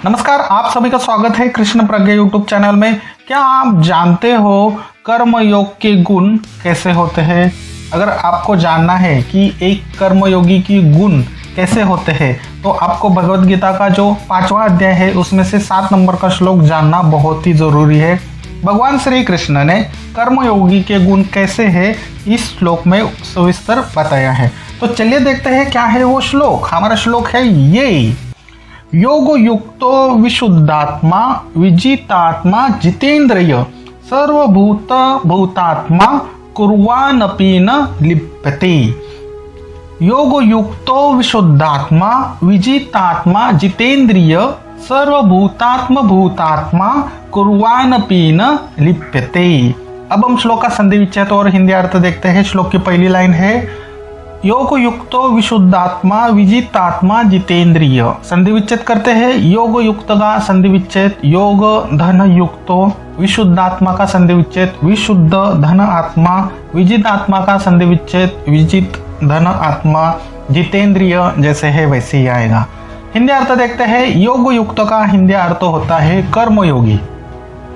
नमस्कार, आप सभी का स्वागत है कृष्ण प्रज्ञा यूट्यूब चैनल में। क्या आप जानते हो कर्मयोग के गुण कैसे होते हैं? अगर आपको जानना है कि एक कर्मयोगी की गुण कैसे होते हैं तो आपको भगवद गीता का जो 5वां अध्याय है उसमें से 7 नंबर का श्लोक जानना बहुत ही जरूरी है। भगवान श्री कृष्ण ने कर्मयोगी के गुण कैसे हैं इस श्लोक में सविस्तर बताया है। तो चलिए देखते हैं क्या है वो श्लोक। हमारा श्लोक है ये: योग युक्तो विशुद्धात्मा विजितात्मा जितेंद्रिय सर्वभूत भूतात्मा कुर्वानपि न लिप्यते। योग युक्तो विशुद्धात्मा विजितात्मा जितेंद्रिय सर्वभूतात्म भूतात्मा कुर्वानपि न लिप्यते। अब हम श्लोक का संधि विच्छेद और हिंदी अर्थ देखते हैं। श्लोक की पहली लाइन है योग युक्तो विशुद्धात्मा विजितात्मा जितेंद्रिय। संधि विच्छेद करते हैं। योग युक्त का संधि विच्छेद योग धन युक्तो, विशुद्धात्मा का संधि विच्छेद विशुद्ध धन आत्मा, विजित आत्मा का संधि विच्छेद विजित धन आत्मा, जितेंद्रिय जैसे है वैसे ही आएगा। हिंदी अर्थ देखते हैं। योग युक्त का हिंदी अर्थ होता है कर्मयोगी,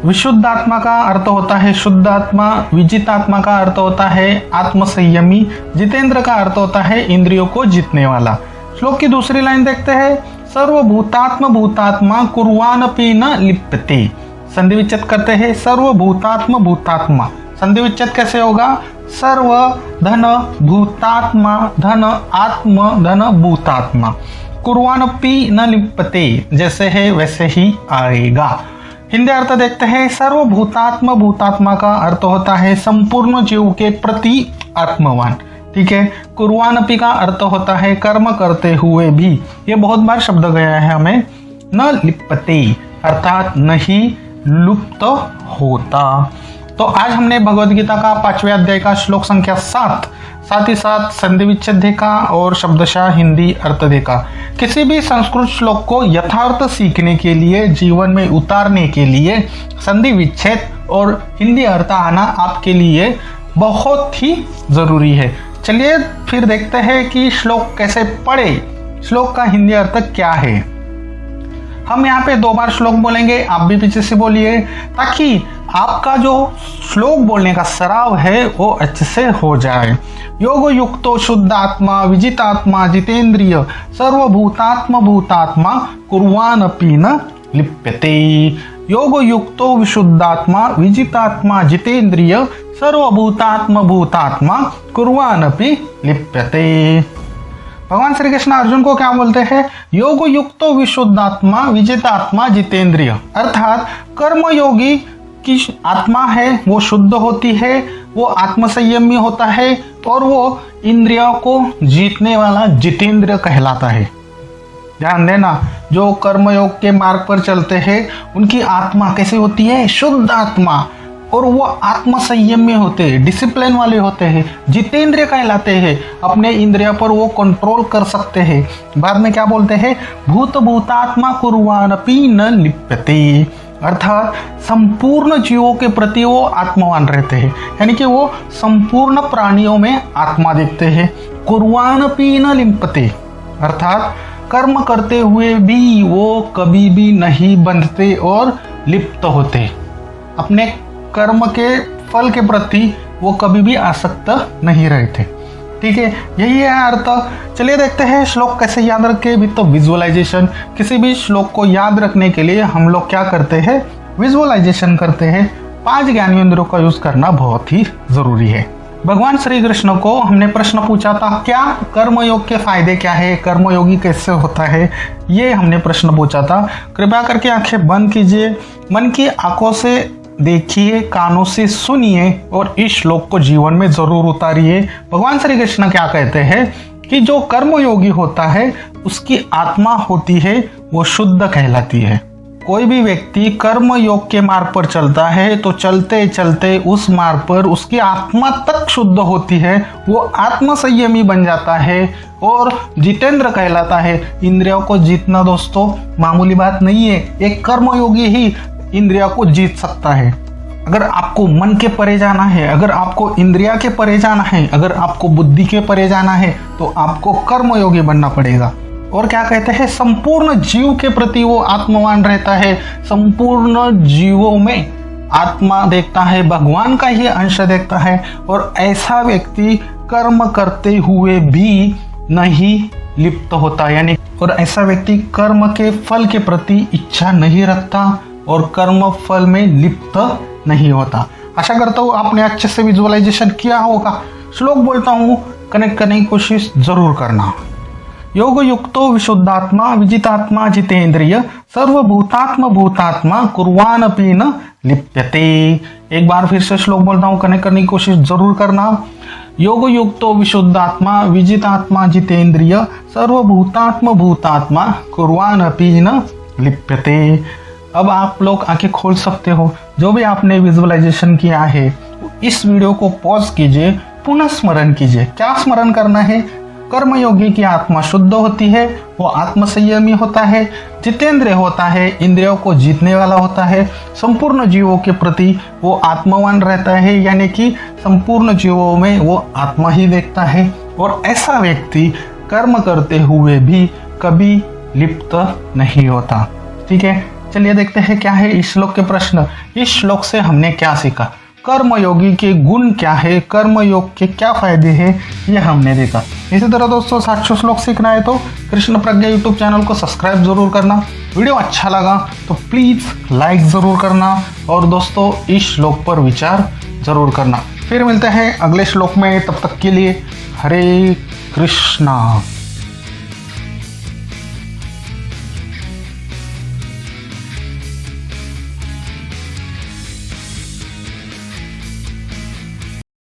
विशुद्ध आत्मा का अर्थ होता है शुद्ध आत्मा, विजित आत्मा का अर्थ होता है आत्मसंयमी, जितेंद्र का अर्थ होता है इंद्रियों को जीतने वाला। श्लोक की दूसरी लाइन देखते हैं। सर्वभूतात्म भूतात्मा कुर्वानपि न लिप्यते। संधि विच्छेद करते हैं। सर्वभूतात्म भूतात्मा संधि विच्छेद कैसे होगा? सर्व धन भूतात्मा धन आत्म धन भूतात्मा कुर्वानपि न लिप्यते जैसे है वैसे ही आएगा। हिंदी अर्थ देखते हैं। सर्वभूतात्म भूतात्मा का अर्थ होता है संपूर्ण जीव के प्रति आत्मवान। ठीक है। कुर्वानपि का अर्थ होता है कर्म करते हुए भी। ये बहुत बार शब्द गया है हमें। न लिप्यते अर्थात नहीं लुप्त होता। तो आज हमने भगवद गीता का 5वें अध्याय का श्लोक संख्या 7 साथ ही साथ संधि विच्छेद देखा और शब्दशः हिंदी अर्थ देखा। किसी भी संस्कृत श्लोक को यथार्थ सीखने के लिए, जीवन में उतारने के लिए संधि विच्छेद और हिंदी अर्थ आना आपके लिए बहुत ही जरूरी है। चलिए फिर देखते हैं कि श्लोक कैसे पढ़े, श्लोक का हिंदी अर्थ क्या है। हम यहाँ पे 2 बार श्लोक बोलेंगे, आप भी पीछे से बोलिए ताकि आपका जो श्लोक बोलने का सराव है वो अच्छे से हो जाए। योग युक्तो शुद्धात्मा विजितात्मा जितेंद्रिय सर्वभूतात्म भूतात्मा कुर्वानपि न लिप्यते। योग युक्तो विशुद्धात्मा विजितात्मा जितेंद्रिय सर्वभूतात्म भूतात्मा कुर्वानपि लिप्यते। भगवान श्री कृष्ण अर्जुन को क्या बोलते हैं? योग युक्तो विशुद्धात्मा विजितात्मा जितेंद्रिय, अर्थात कर्मयोगी की आत्मा है वो शुद्ध होती है, वो आत्मसंयमी होता है और वो इंद्रियों को जीतने वाला जितेंद्रिय कहलाता है। ध्यान देना, जो कर्मयोग के मार्ग पर चलते हैं उनकी आत्मा कैसे होती है? शुद्ध आत्मा, और वो आत्मसंयमी होते हैं, डिसिप्लिन वाले होते हैं, जितेंद्रिय कहलाते हैं। अपने इंद्रियों पर वो कंट्रोल कर सकते हैं। बाद में क्या बोलते हैं? भूत भूतात्मा कुर्वानपि न लिप्यते, अर्थात संपूर्ण जीवों के प्रति वो आत्मवान रहते हैं, यानी कि वो संपूर्ण प्राणियों में आत्मा देखते हैं। कुर्वानपि न लिप्यते, अर्थात कर्म करते हुए भी वो कभी भी नहीं बंधते और लिप्त होते। अपने कर्म के फल के प्रति वो कभी भी आसक्त नहीं रहते। ठीक है, यही है अर्थ। चलिए देखते हैं श्लोक कैसे याद रखें। भी तो विजुअलाइजेशन, किसी भी श्लोक को याद रखने के लिए हम लोग क्या करते हैं? विजुअलाइजेशन करते हैं। 5 ज्ञानेंद्रियों का यूज करना बहुत ही जरूरी है। भगवान श्री कृष्ण को हमने प्रश्न पूछा था, क्या कर्मयोग के फायदे क्या है, कर्मयोगी कैसे होता है, ये हमने प्रश्न पूछा था। कृपया करके आंखें बंद कीजिए, मन की आंखों से देखिए, कानों से सुनिए और इस श्लोक को जीवन में जरूर उतारिए। भगवान श्री कृष्ण क्या कहते हैं कि जो कर्मयोगी होता है उसकी आत्मा होती है वो शुद्ध कहलाती है। कोई भी व्यक्ति कर्म योग के मार्ग पर चलता है तो चलते चलते उस मार्ग पर उसकी आत्मा तक शुद्ध होती है, वो आत्मसंयमी बन जाता है और जितेंद्र कहलाता है। इंद्रियों को जीतना दोस्तों मामूली बात नहीं है। एक कर्मयोगी ही इंद्रियों को जीत सकता है। अगर आपको मन के परे जाना है, अगर आपको इंद्रिया के परे जाना है, अगर आपको बुद्धि के परे जाना है तो आपको कर्मयोगी बनना पड़ेगा। और क्या कहते हैं, संपूर्ण जीव के प्रति वो आत्मवान रहता है, संपूर्ण जीवों में आत्मा देखता है, भगवान का ही अंश देखता है। और ऐसा व्यक्ति कर्म करते हुए भी नहीं लिप्त होता, यानी और ऐसा व्यक्ति कर्म के फल के प्रति इच्छा नहीं रखता और कर्म फल में लिप्त नहीं होता। आशा करता हूँ आपने अच्छे से विजुअलाइजेशन किया होगा। श्लोक बोलता हूँ, कनेक्ट करने की कोशिश जरूर करना। योग युक्तो विशुद्धात्मा विजितात्मा जितेंद्रिय सर्वभूतात्म भूतात्मा कुर्वानपि न लिप्यते। एक बार फिर से श्लोक बोलता हूँ, कनेक्ट करने की कोशिश जरूर करना। योग युक्तो विशुद्धात्मा विजितात्मा जितेंद्रिय सर्वभूतात्म भूतात्मा कुर्वानपि न लिप्यते। अब आप लोग आंखें खोल सकते हो। जो भी आपने विजुअलाइजेशन किया है, इस वीडियो को पॉज कीजिए, पुनः स्मरण कीजिए। क्या स्मरण करना है? कर्मयोगी की आत्मा शुद्ध होती है, वो आत्मसंयमी होता है, जितेंद्रिय होता है, इंद्रियों को जीतने वाला होता है, संपूर्ण जीवों के प्रति वो आत्मवान रहता है, यानी कि संपूर्ण जीवों में वो आत्मा ही देखता है। और ऐसा व्यक्ति कर्म करते हुए भी कभी लिप्त नहीं होता। ठीक है, चलिए देखते हैं क्या है इस श्लोक के प्रश्न। इस श्लोक से हमने क्या सीखा, कर्मयोगी के गुण क्या है, कर्मयोग के क्या फायदे हैं, ये हमने देखा। इसी तरह दोस्तों 700 श्लोक सीखना है तो कृष्ण प्रज्ञा यूट्यूब चैनल को सब्सक्राइब जरूर करना। वीडियो अच्छा लगा तो प्लीज़ लाइक ज़रूर करना और दोस्तों इस श्लोक पर विचार जरूर करना। फिर मिलते हैं अगले श्लोक में, तब तक के लिए हरे कृष्णा।